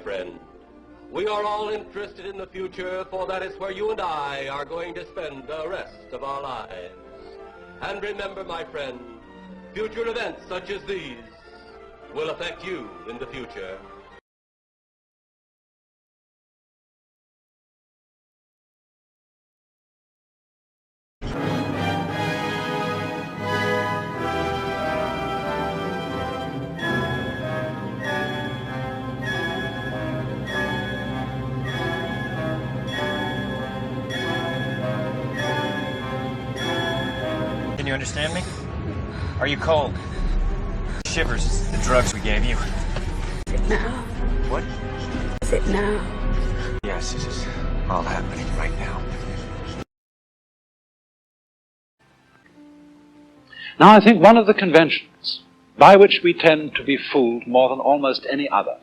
friend. We are all interested in the future, for that is where you and I are going to spend the rest of our lives. And remember, my friend, future events such as these will affect you in the future. Can you understand me? Are you cold? Shivers, it's the drugs we gave you. Is it now? What? Is it now? Yes, this is all happening right now. Now, I think one of the conventions by which we tend to be fooled more than almost any other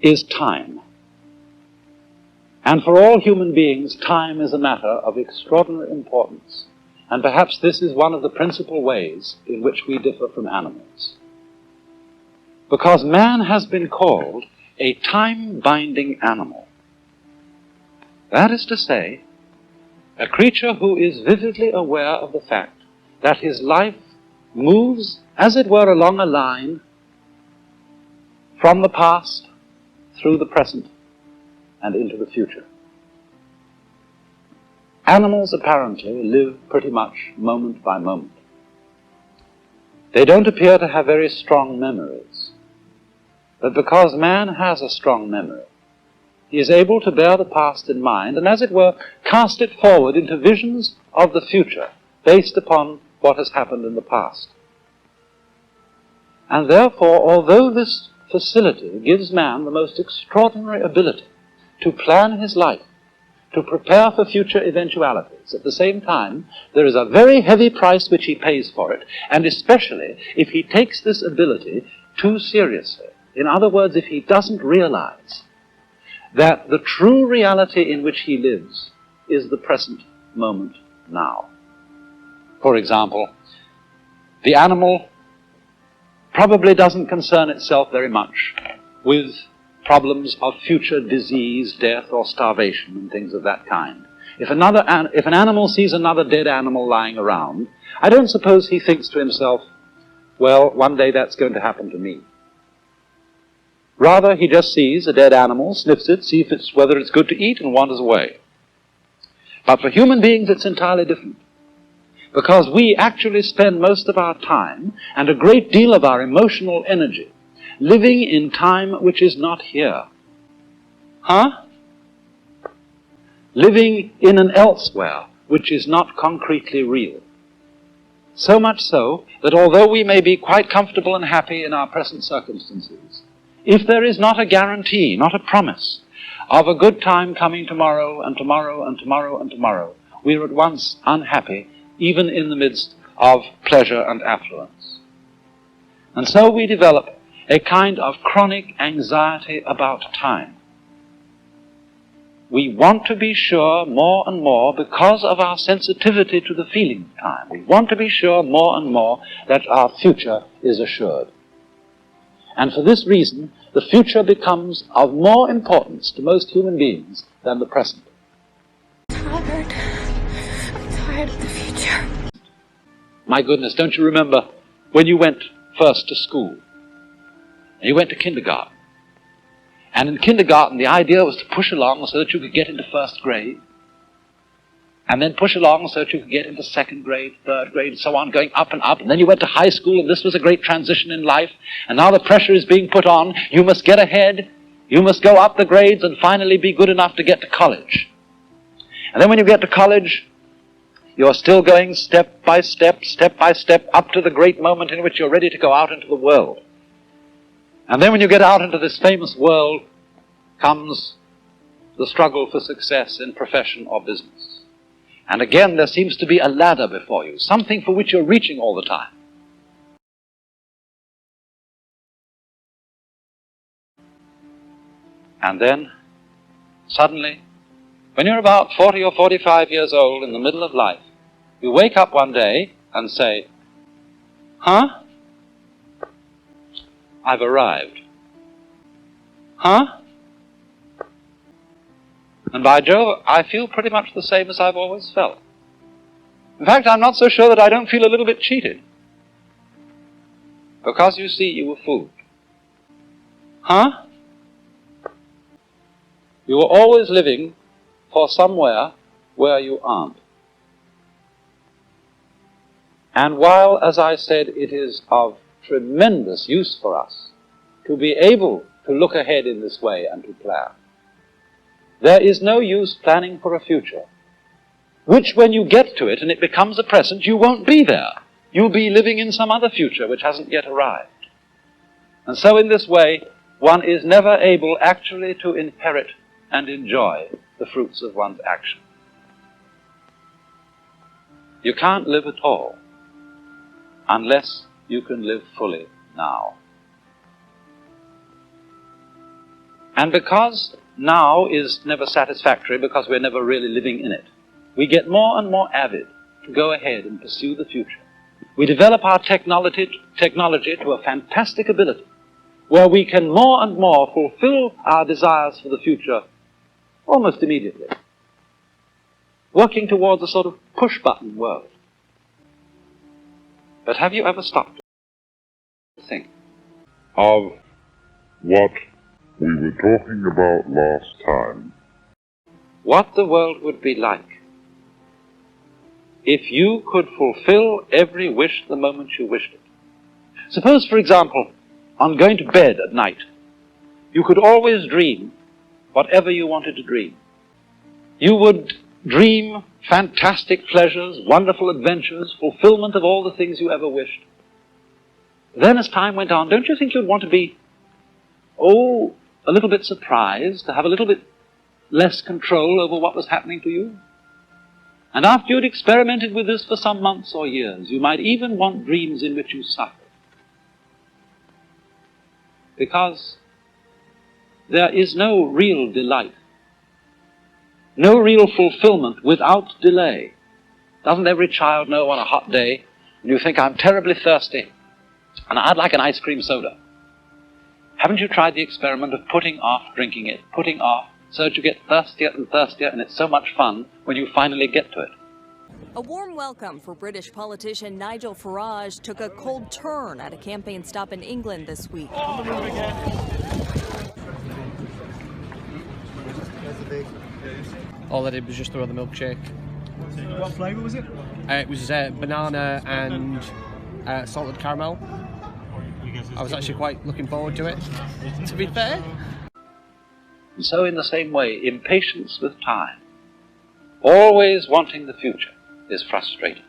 is time. And for all human beings, time is a matter of extraordinary importance. And perhaps this is one of the principal ways in which we differ from animals. Because man has been called a time-binding animal. That is to say, a creature who is vividly aware of the fact that his life moves, as it were, along a line from the past through the present and into the future. Animals apparently live pretty much moment by moment. They don't appear to have very strong memories. But because man has a strong memory, he is able to bear the past in mind and, as it were, cast it forward into visions of the future based upon what has happened in the past. And therefore, although this facility gives man the most extraordinary ability to plan his life, to prepare for future eventualities, at the same time, there is a very heavy price which he pays for it, and especially if he takes this ability too seriously. In other words, if he doesn't realize that the true reality in which he lives is the present moment now. For example, the animal probably doesn't concern itself very much with problems of future disease, death, or starvation, and things of that kind. If an animal sees another dead animal lying around, I don't suppose he thinks to himself, well, one day that's going to happen to me. Rather, he just sees a dead animal, sniffs it, sees whether it's good to eat, and wanders away. But for human beings, it's entirely different. Because we actually spend most of our time and a great deal of our emotional energy living in time which is not here. Living in an elsewhere which is not concretely real. So much so that although we may be quite comfortable and happy in our present circumstances, if there is not a guarantee, not a promise, of a good time coming tomorrow and tomorrow and tomorrow and tomorrow, we are at once unhappy even in the midst of pleasure and affluence. And so we develop a kind of chronic anxiety about time. We want to be sure more and more, because of our sensitivity to the feeling of time, we want to be sure more and more that our future is assured. And for this reason, the future becomes of more importance to most human beings than the present. I'm tired of the future. My goodness, don't you remember when you went first to school? You went to kindergarten. And in kindergarten, the idea was to push along so that you could get into first grade. And then push along so that you could get into second grade, third grade, and so on, going up and up. And then you went to high school, and this was a great transition in life. And now the pressure is being put on. You must get ahead. You must go up the grades and finally be good enough to get to college. And then when you get to college, you're still going step by step, up to the great moment in which you're ready to go out into the world. And then when you get out into this famous world, comes the struggle for success in profession or business. And again, there seems to be a ladder before you, something for which you're reaching all the time. And then, suddenly, when you're about 40 or 45 years old in the middle of life, you wake up one day and say, I've arrived. Huh? And by Jove, I feel pretty much the same as I've always felt. In fact, I'm not so sure that I don't feel a little bit cheated. Because, you see, you were fooled. Huh? You were always living for somewhere where you aren't. And while, as I said, it is of tremendous use for us to be able to look ahead in this way and to plan, there is no use planning for a future, which when you get to it and it becomes a present, you won't be there. You'll be living in some other future which hasn't yet arrived. And so in this way, one is never able actually to inherit and enjoy the fruits of one's action. You can't live at all unless you can live fully now. And because now is never satisfactory, because we're never really living in it, we get more and more avid to go ahead and pursue the future. We develop our technology to a fantastic ability where we can more and more fulfill our desires for the future almost immediately, working towards a sort of push-button world. But have you ever stopped to think of what we were talking about last time? What the world would be like if you could fulfill every wish the moment you wished it. Suppose, for example, on going to bed at night, you could always dream whatever you wanted to dream. You would dream fantastic pleasures, wonderful adventures, fulfillment of all the things you ever wished. Then as time went on, don't you think you'd want to be, a little bit surprised, to have a little bit less control over what was happening to you? And after you'd experimented with this for some months or years, you might even want dreams in which you suffered. Because there is no real delight, no real fulfillment without delay. Doesn't every child know on a hot day when you think, I'm terribly thirsty and I'd like an ice cream soda? Haven't you tried the experiment of putting off drinking it, putting off, so that you get thirstier and thirstier, and it's so much fun when you finally get to it? A warm welcome for British politician Nigel Farage took a cold turn at a campaign stop in England this week. All I did was just throw the milkshake. What flavour was it? It was banana and salted caramel. I was actually quite looking forward to it, to be fair. And so in the same way, impatience with time, always wanting the future, is frustrating.